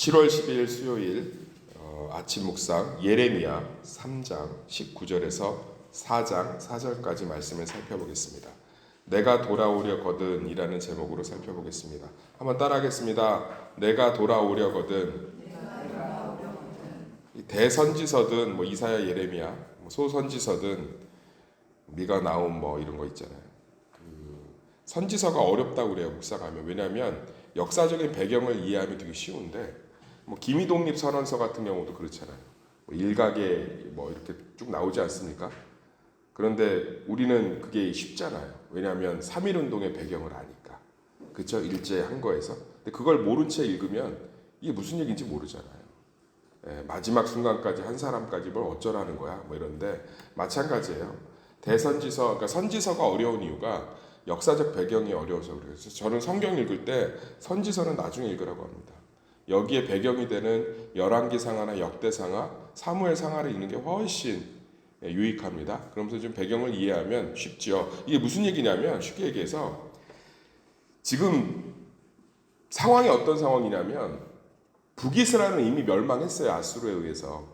7월 10일 수요일 아침 묵상 예레미야 3장 19절에서 4장 4절까지 말씀을 살펴보겠습니다. 내가 돌아오려거든 이라는 제목으로 살펴보겠습니다. 한번 따라하겠습니다. 내가 돌아오려거든. 대선지서든 이사야 예레미야 소선지서든 미가 나움 이런 거 있잖아요. 선지서가 어렵다고 그래요, 묵상하면. 왜냐하면 역사적인 배경을 이해하면 되게 쉬운데 기미독립 선언서 같은 경우도 그렇잖아요. 일각에 이렇게 쭉 나오지 않습니까? 그런데 우리는 그게 쉽잖아요. 왜냐하면 3.1운동의 배경을 아니까. 그렇죠? 일제한 거에서. 근데 그걸 모른 채 읽으면 이게 무슨 얘기인지 모르잖아요. 마지막 순간까지 한 사람까지 뭘 어쩌라는 거야? 이런데 마찬가지예요. 대선지서, 그러니까 선지서가 어려운 이유가 역사적 배경이 어려워서 그래요. 그래서 저는 성경 읽을 때 선지서는 나중에 읽으라고 합니다. 여기에 배경이 되는 열왕기상하나 역대상하, 사무엘상하를 읽는 게 훨씬 유익합니다. 그러면서 좀 배경을 이해하면 쉽죠. 이게 무슨 얘기냐면 쉽게 얘기해서 지금 상황이 어떤 상황이냐면 북이스라엘은 이미 멸망했어요. 아수르에 의해서.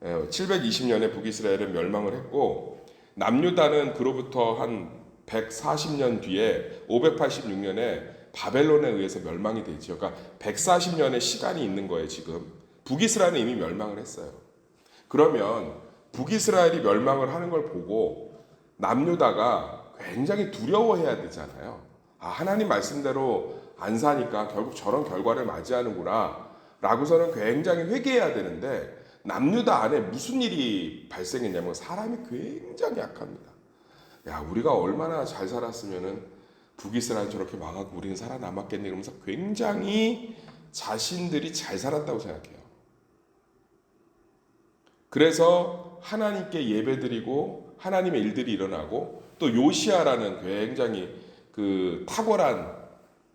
720년에 북이스라엘은 멸망을 했고 남유다는 그로부터 한 140년 뒤에 586년에 바벨론에 의해서 멸망이 되죠. 그러니까 140년의 시간이 있는 거예요, 지금. 북이스라엘은 이미 멸망을 했어요. 그러면 북이스라엘이 멸망을 하는 걸 보고 남유다가 굉장히 두려워해야 되잖아요. 하나님 말씀대로 안 사니까 결국 저런 결과를 맞이하는구나 라고서는 굉장히 회개해야 되는데 남유다 안에 무슨 일이 발생했냐면 사람이 굉장히 약합니다. 우리가 얼마나 잘 살았으면은 북이스라엘 저렇게 망하고 우리는 살아남았겠니 이러면서 굉장히 자신들이 잘 살았다고 생각해요. 그래서 하나님께 예배드리고 하나님의 일들이 일어나고 또 요시아라는 굉장히 탁월한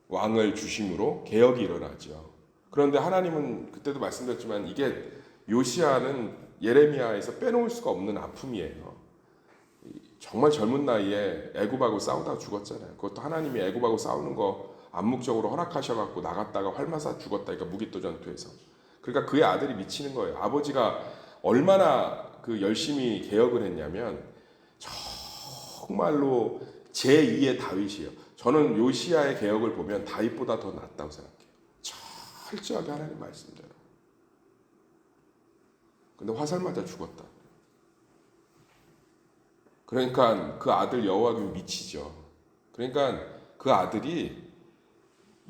왕을 중심으로 개혁이 일어나죠. 그런데 하나님은 그때도 말씀드렸지만 이게 요시아는 예레미야에서 빼놓을 수가 없는 아픔이에요. 정말 젊은 나이에 애굽하고 싸우다가 죽었잖아요. 그것도 하나님이 애굽하고 싸우는 거 암묵적으로 허락하셔갖고 나갔다가 활마사 죽었다. 그러니까 무기토 전투에서. 그러니까 그의 아들이 미치는 거예요. 아버지가 얼마나 열심히 개혁을 했냐면 정말로 제2의 다윗이에요. 저는 요시아의 개혁을 보면 다윗보다 더 낫다고 생각해요. 철저하게 하나님 말씀대로. 근데 화살 맞아 죽었다. 그러니까 그 아들 여호와김이 미치죠. 그러니까 그 아들이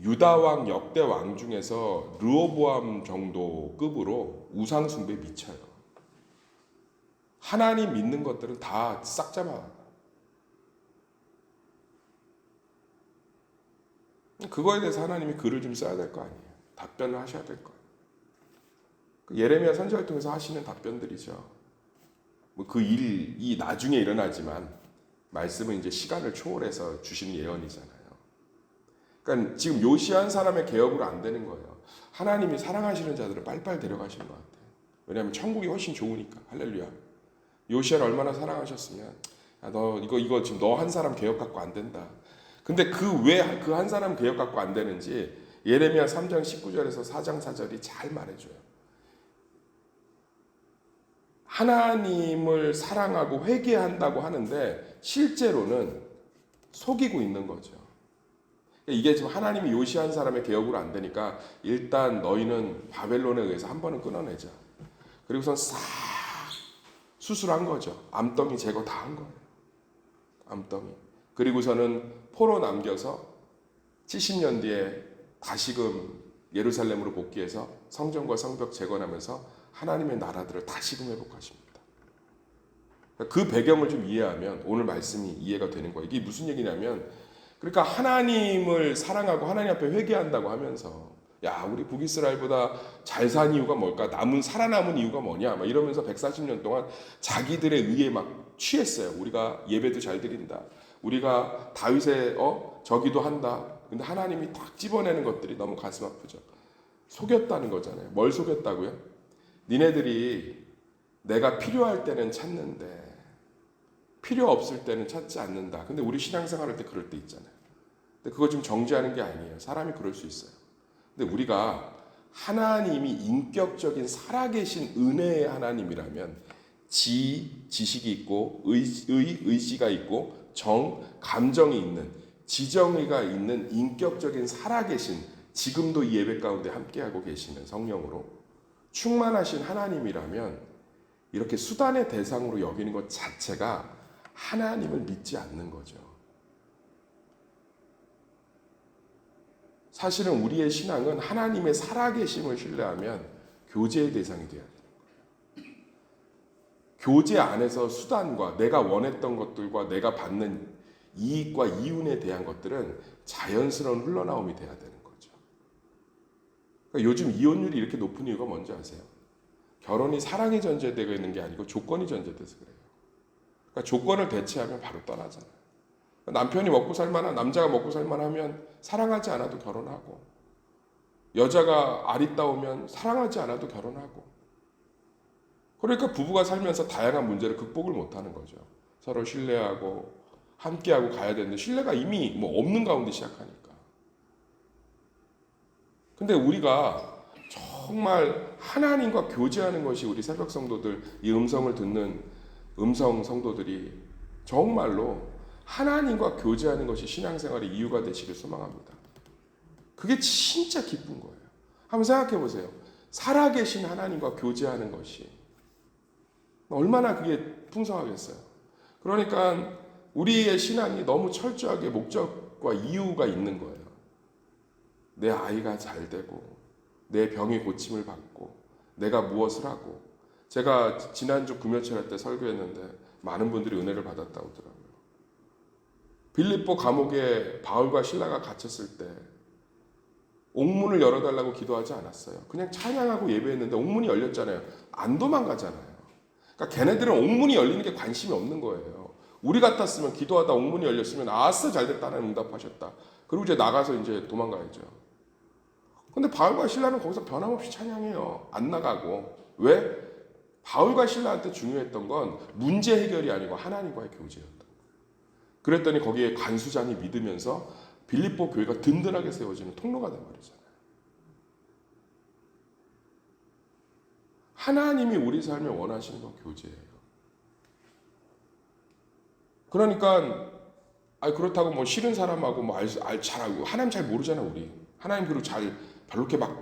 유다 왕 역대 왕 중에서 르호보암 정도 급으로 우상 숭배에 미쳐요. 하나님 믿는 것들은 다 싹 잡아. 그거에 대해서 하나님이 글을 좀 써야 될 거 아니에요. 답변을 하셔야 될 거예요. 예레미야 선지자를 통해서 하시는 답변들이죠. 그 일이 나중에 일어나지만 말씀은 이제 시간을 초월해서 주시는 예언이잖아요. 그러니까 지금 요시한 사람의 개혁으로 안 되는 거예요. 하나님이 사랑하시는 자들을 빨리빨리 데려가시는 것 같아요. 왜냐하면 천국이 훨씬 좋으니까. 할렐루야. 요시아를 얼마나 사랑하셨으면 너 이거 지금 너 한 사람 개혁 갖고 안 된다. 근데 왜 그 한 사람 개혁 갖고 안 되는지 예레미야 3장 19절에서 4장 4절이 잘 말해줘요. 하나님을 사랑하고 회개한다고 하는데 실제로는 속이고 있는 거죠. 이게 지금 하나님이 요시한 사람의 개혁으로 안 되니까 일단 너희는 바벨론에 의해서 한 번은 끊어내자. 그리고선 싹 수술한 거죠. 암덩이 제거 다 한 거예요. 암덩이. 그리고서는 포로 남겨서 70년 뒤에 다시금 예루살렘으로 복귀해서 성전과 성벽 재건하면서 하나님의 나라들을 다시금 회복하십니다. 그 배경을 좀 이해하면 오늘 말씀이 이해가 되는 거예요. 이게 무슨 얘기냐면 그러니까 하나님을 사랑하고 하나님 앞에 회개한다고 하면서 우리 북이스라엘보다 잘 산 이유가 뭘까? 살아남은 이유가 뭐냐? 이러면서 140년 동안 자기들의 의에 막 취했어요. 우리가 예배도 잘 드린다. 우리가 다윗의 저기도 한다. 근데 하나님이 딱 집어내는 것들이 너무 가슴 아프죠. 속였다는 거잖아요. 뭘 속였다고요? 니네들이 내가 필요할 때는 찾는데 필요 없을 때는 찾지 않는다. 근데 우리 신앙생활할 때 그럴 때 있잖아요. 근데 그거 좀 정지하는 게 아니에요. 사람이 그럴 수 있어요. 근데 우리가 하나님이 인격적인 살아계신 은혜의 하나님이라면 지식이 있고 의지가 있고 감정이 있는 지정의가 있는 인격적인 살아계신 지금도 이 예배 가운데 함께하고 계시는 성령으로 충만하신 하나님이라면 이렇게 수단의 대상으로 여기는 것 자체가 하나님을 믿지 않는 거죠. 사실은 우리의 신앙은 하나님의 살아계심을 신뢰하면 교제의 대상이 돼야 돼요. 교제 안에서 수단과 내가 원했던 것들과 내가 받는 이익과 이윤에 대한 것들은 자연스러운 흘러나옴이 돼야 되는 거죠. 그러니까 요즘 이혼율이 이렇게 높은 이유가 뭔지 아세요? 결혼이 사랑이 전제되어 있는 게 아니고 조건이 전제돼서 그래요. 그러니까 조건을 대체하면 바로 떠나잖아요. 남편이 먹고 살만한 남자가 먹고 살만하면 사랑하지 않아도 결혼하고 여자가 아리따우면 사랑하지 않아도 결혼하고 그러니까 부부가 살면서 다양한 문제를 극복을 못하는 거죠. 서로 신뢰하고 함께하고 가야 되는데 신뢰가 이미 뭐 없는 가운데 시작하니까. 근데 우리가 정말 하나님과 교제하는 것이 우리 새벽 성도들 이 음성을 듣는 음성 성도들이 정말로 하나님과 교제하는 것이 신앙생활의 이유가 되시길 소망합니다. 그게 진짜 기쁜 거예요. 한번 생각해 보세요. 살아계신 하나님과 교제하는 것이 얼마나 그게 풍성하겠어요. 그러니까 우리의 신앙이 너무 철저하게 목적과 이유가 있는 거예요. 내 아이가 잘 되고 내 병이 고침을 받고 내가 무엇을 하고 제가 지난주 금요철 때 설교했는데 많은 분들이 은혜를 받았다고 하더라고요. 빌립보 감옥에 바울과 실라가 갇혔을 때 옥문을 열어달라고 기도하지 않았어요. 그냥 찬양하고 예배했는데 옥문이 열렸잖아요. 안 도망가잖아요. 그러니까 걔네들은 옥문이 열리는 게 관심이 없는 거예요. 우리 같았으면 기도하다 옥문이 열렸으면 아싸 잘됐다 하는 응답하셨다. 그리고 이제 나가서 이제 도망가야죠. 근데 바울과 실라는 거기서 변함없이 찬양해요. 안 나가고. 왜? 바울과 실라한테 중요했던 건 문제 해결이 아니고 하나님과의 교제였다. 그랬더니 거기에 간수장이 믿으면서 빌립보 교회가 든든하게 세워지는 통로가 된 말이잖아요. 하나님이 우리 삶에 원하시는 건 교제예요. 그러니까 그렇다고 뭐 싫은 사람하고 뭐 잘하고 하나님 잘 모르잖아 우리. 하나님 그리고 잘 별로 이렇게 막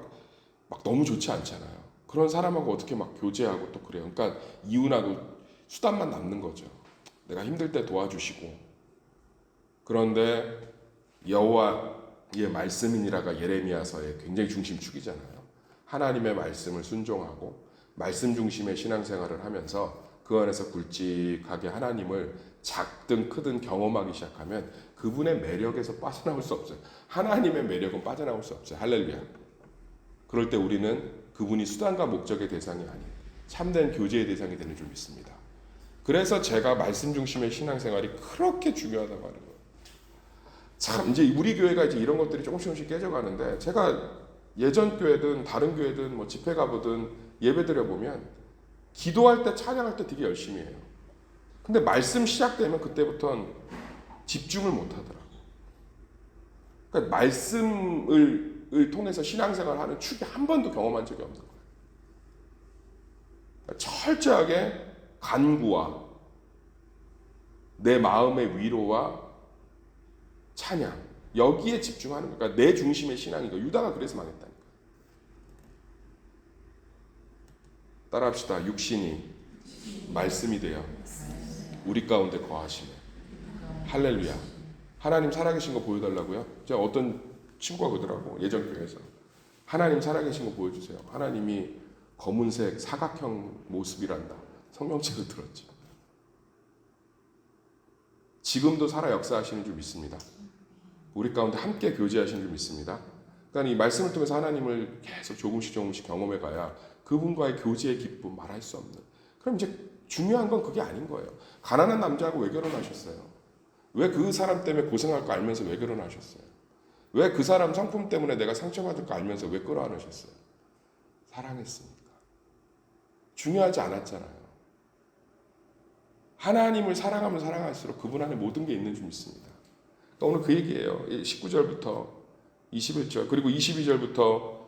너무 좋지 않잖아요. 그런 사람하고 어떻게 막 교제하고 또 그래요. 그러니까 이윤하고 수단만 남는 거죠. 내가 힘들 때 도와주시고. 그런데 여호와의 말씀이니라가 예레미야서의 굉장히 중심축이잖아요. 하나님의 말씀을 순종하고 말씀 중심의 신앙생활을 하면서 그 안에서 굵직하게 하나님을 작든 크든 경험하기 시작하면 그분의 매력에서 빠져나올 수 없어요. 하나님의 매력은 빠져나올 수 없어요. 할렐루야. 그럴 때 우리는 그분이 수단과 목적의 대상이 아닌 참된 교제의 대상이 되는 줄 믿습니다. 그래서 제가 말씀 중심의 신앙생활이 그렇게 중요하다고 하는 거예요. 참 이제 우리 교회가 이제 이런 것들이 조금씩 깨져가는데 제가 예전 교회든 다른 교회든 뭐 집회 가보든 예배 드려 보면 기도할 때 찬양할 때 되게 열심히 해요. 근데 말씀 시작되면 그때부터는 집중을 못 하더라고. 그러니까 말씀을 통해서 신앙생활을 하는 축이 한 번도 경험한 적이 없는 거예요. 그러니까 철저하게 간구와 내 마음의 위로와 찬양 여기에 집중하는 거예요. 그러니까 내 중심의 신앙인 거예요. 유다가 그래서 망했다니까. 따라합시다. 육신이 말씀이 되어 우리 가운데 거하시네. 할렐루야. 하나님 살아계신 거 보여달라고요? 제가 어떤 친구가 그러더라고. 예전 교회에서. 하나님 살아계신 거 보여주세요. 하나님이 검은색 사각형 모습이란다. 성경책을 들었지. 지금도 살아 역사하시는 줄 믿습니다. 우리 가운데 함께 교제하시는 줄 믿습니다. 그러니까 이 말씀을 통해서 하나님을 계속 조금씩 경험해 가야 그분과의 교제의 기쁨 말할 수 없는. 그럼 이제 중요한 건 그게 아닌 거예요. 가난한 남자하고 왜 결혼하셨어요? 왜 그 사람 때문에 고생할 거 알면서 왜 결혼하셨어요? 왜 그 사람 성품 때문에 내가 상처받을 거 알면서 왜 끌어안으셨어요? 사랑했으니까. 중요하지 않았잖아요. 하나님을 사랑하면 사랑할수록 그분 안에 모든 게 있는 줄 믿습니다. 그러니까 오늘 그 얘기예요. 19절부터 21절 그리고 22절부터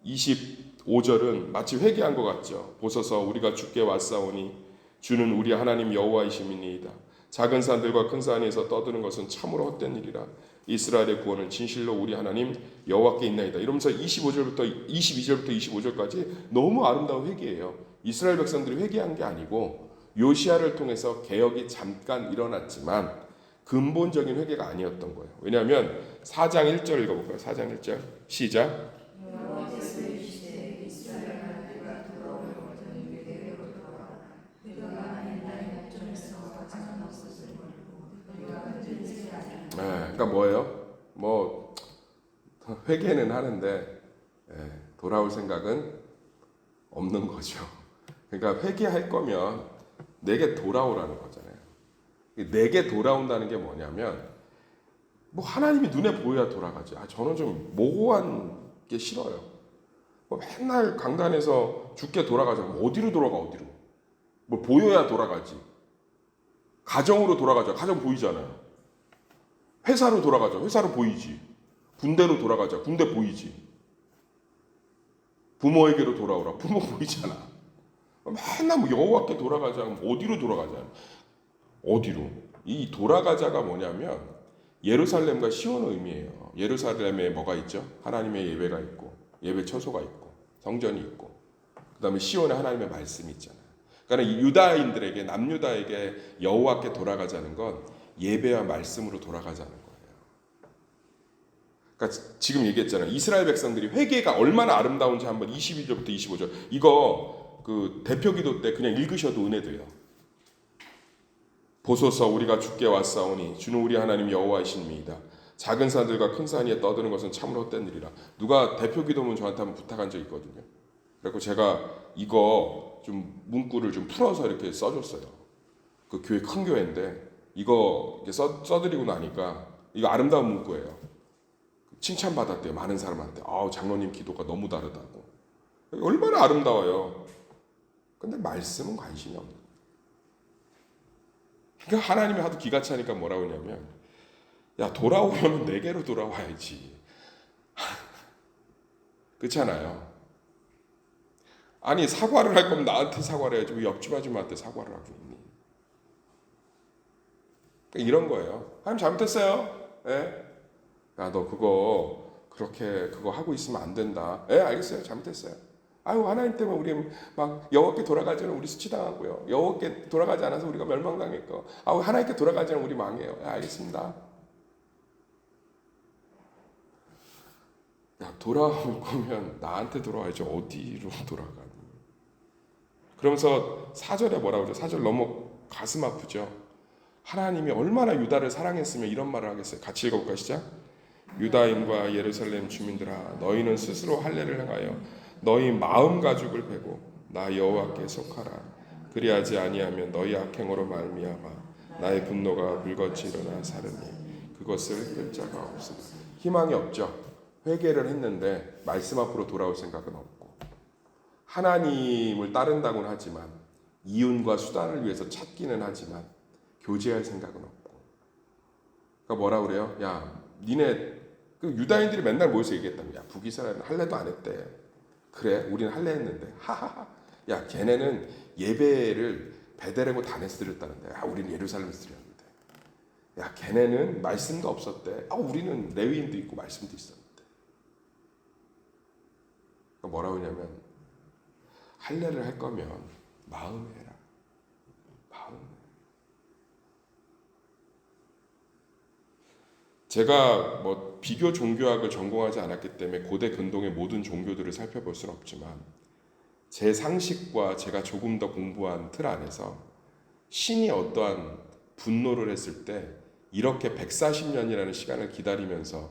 25절은 마치 회개한 것 같죠. 보소서 우리가 주께 왔사오니 주는 우리 하나님 여호와이심이니이다. 작은 산들과 큰 산에서 떠드는 것은 참으로 헛된 일이라. 이스라엘의 구원은 진실로 우리 하나님 여호와께 있나이다. 이러면서 22절부터 25절까지 너무 아름다운 회개예요. 이스라엘 백성들이 회개한 게 아니고 요시아를 통해서 개혁이 잠깐 일어났지만 근본적인 회개가 아니었던 거예요. 왜냐하면 4장 1절 읽어볼까요? 4장 1절 시작. 그러니까 뭐예요? 뭐 회개는 하는데 돌아올 생각은 없는 거죠. 그러니까 회개할 거면 내게 돌아오라는 거잖아요. 내게 돌아온다는 게 뭐냐면 뭐 하나님이 눈에 보여야 돌아가지. 저는 좀 모호한 게 싫어요. 뭐 맨날 강단에서 죽게 돌아가자. 어디로 돌아가 어디로? 뭐 보여야 돌아가지. 가정으로 돌아가자. 가정 보이잖아요. 회사로 돌아가자. 회사로 보이지. 군대로 돌아가자. 군대 보이지. 부모에게로 돌아오라. 부모 보이잖아. 맨날 뭐 여호와께 돌아가자. 어디로 돌아가자. 어디로? 이 돌아가자가 뭐냐면 예루살렘과 시온의 의미예요. 예루살렘에 뭐가 있죠? 하나님의 예배가 있고 예배 처소가 있고 성전이 있고 그다음에 시온에 하나님의 말씀이 있잖아요. 그러니까 유다인들에게 남유다에게 여호와께 돌아가자는 건 예배와 말씀으로 돌아가자는 거예요. 그러니까 지금 얘기했잖아요. 이스라엘 백성들이 회개가 얼마나 아름다운지 한번 22절부터 25절 이거 그 대표 기도 때 그냥 읽으셔도 은혜돼요. 보소서 우리가 주께 왔사오니 주는 우리 하나님 여호와이시니이다. 작은 산들과 큰 산 위에 떠드는 것은 참으로 헛된 일이라. 누가 대표 기도문 저한테 한번 부탁한 적 있거든요. 그래서 제가 이거 좀 문구를 좀 풀어서 이렇게 써줬어요. 그 교회 큰 교회인데 이거 이렇게 써드리고 나니까 이거 아름다운 문구예요. 칭찬받았대요. 많은 사람한테. 장로님 기도가 너무 다르다고. 얼마나 아름다워요. 근데 말씀은 관심이 없는 거예요. 그러니까 하나님이 하도 기가 차니까 뭐라고 하냐면 야 돌아오려면 내게로 돌아와야지. 그렇잖아요. 아니 사과를 할 거면 나한테 사과를 해야지 왜 옆집 아줌마한테 사과를 하고 있니? 그러니까 이런 거예요. 하나님 잘못했어요. 예? 야 너 그거 그렇게 그거 하고 있으면 안 된다. 예 알겠어요. 잘못했어요. 하나님 때문에 우리 막 여호와께 돌아가지 않으면 우리 수치당하고요. 여호와께 돌아가지 않아서 우리가 멸망당했고 하나님께 돌아가지 않으면 우리 망해요. 알겠습니다. 야 돌아올 거면 나한테 돌아와야지 어디로 돌아가니. 그러면서 4절에 뭐라고 그러죠? 4절 너무 가슴 아프죠. 하나님이 얼마나 유다를 사랑했으면 이런 말을 하겠어요. 같이 읽어볼까 시작. 유다인과 예루살렘 주민들아 너희는 스스로 할례를 행하여 너희 마음 가죽을 베고 나 여호와께 속하라. 그리하지 아니하면 너희 악행으로 말미암아 나의 분노가 불같이 일어나 사르니 그것을 끌 자가 없으라. 희망이 없죠. 회개를 했는데 말씀 앞으로 돌아올 생각은 없고 하나님을 따른다고는 하지만 이윤과 수단을 위해서 찾기는 하지만 교제할 생각은 없고. 그러니까 뭐라 그래요? 야 니네 그 유다인들이 맨날 모여서 얘기했다며. 야 북이스라엘은 할례도 안 했대. 그래 우리는 할례했는데 하하하. 야 걔네는 예배를 베델하고 단에서 드렸다는데 우리는 예루살렘에서 드렸는데 야 걔네는 말씀도 없었대. 우리는 레위인도 있고 말씀도 있었는데. 그러니까 뭐라고 하냐면 할례를 할 거면 마음에 해라. 마음에. 제가 뭐 비교 종교학을 전공하지 않았기 때문에 고대 근동의 모든 종교들을 살펴볼 수는 없지만 제 상식과 제가 조금 더 공부한 틀 안에서 신이 어떠한 분노를 했을 때 이렇게 140년이라는 시간을 기다리면서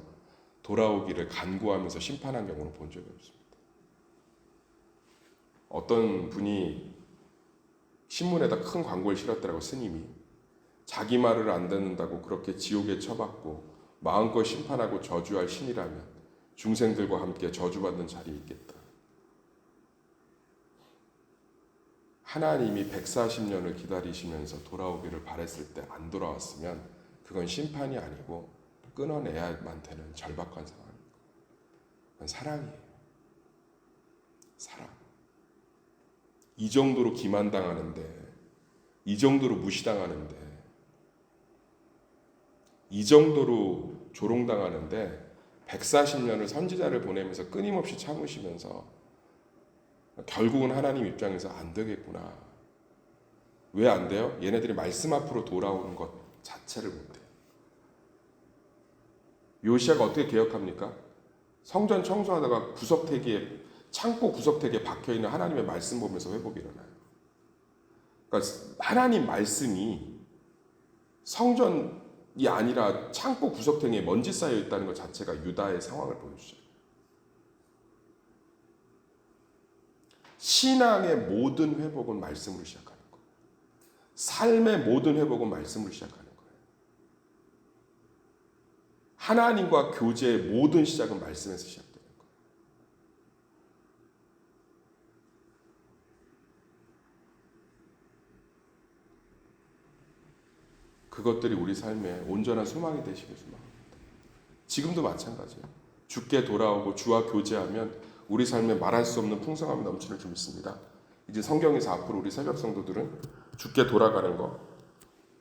돌아오기를 간구하면서 심판한 경우는 본 적이 없습니다. 어떤 분이 신문에다 큰 광고를 실었더라고. 스님이 자기 말을 안 듣는다고 그렇게 지옥에 처박고 마음껏 심판하고 저주할 신이라면 중생들과 함께 저주받는 자리에 있겠다. 하나님이 140년을 기다리시면서 돌아오기를 바랬을 때 안 돌아왔으면 그건 심판이 아니고 끊어내야만 되는 절박한 상황입니다. 그건 사랑이에요. 살아. 이 정도로 기만당하는데, 이 정도로 무시당하는데, 이 정도로 조롱당하는데 140년을 선지자를 보내면서 끊임없이 참으시면서 결국은 하나님 입장에서 안 되겠구나. 왜 안 돼요? 얘네들이 말씀 앞으로 돌아오는 것 자체를 못해요. 요시야가 어떻게 개혁합니까? 성전 청소하다가 구석대기에, 창고 구석대기에 박혀있는 하나님의 말씀 보면서 회복이 일어나요. 그러니까 하나님 말씀이 성전이 아니라 창고 구석탱이에 먼지 쌓여 있다는 것 자체가 유다의 상황을 보여주죠. 신앙의 모든 회복은 말씀으로 시작하는 거예요. 삶의 모든 회복은 말씀으로 시작하는 거예요. 하나님과 교제의 모든 시작은 말씀에서 시작되는 거예요. 그것들이 우리 삶의 온전한 소망이 되시길 소망합니다. 지금도 마찬가지예요. 주께 돌아오고 주와 교제하면 우리 삶에 말할 수 없는 풍성함이 넘치는 줄 믿습니다. 이제 성경에서 앞으로 우리 새벽 성도들은 주께 돌아가는 거,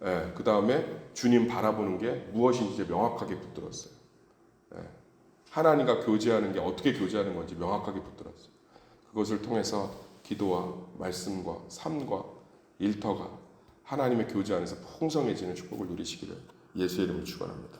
그 다음에 주님 바라보는 게 무엇인지 이제 명확하게 붙들었어요. 하나님과 교제하는 게 어떻게 교제하는 건지 명확하게 붙들었어요. 그것을 통해서 기도와 말씀과 삶과 일터가 하나님의 교제 안에서 풍성해지는 축복을 누리시기를 예수의 이름으로 축원합니다.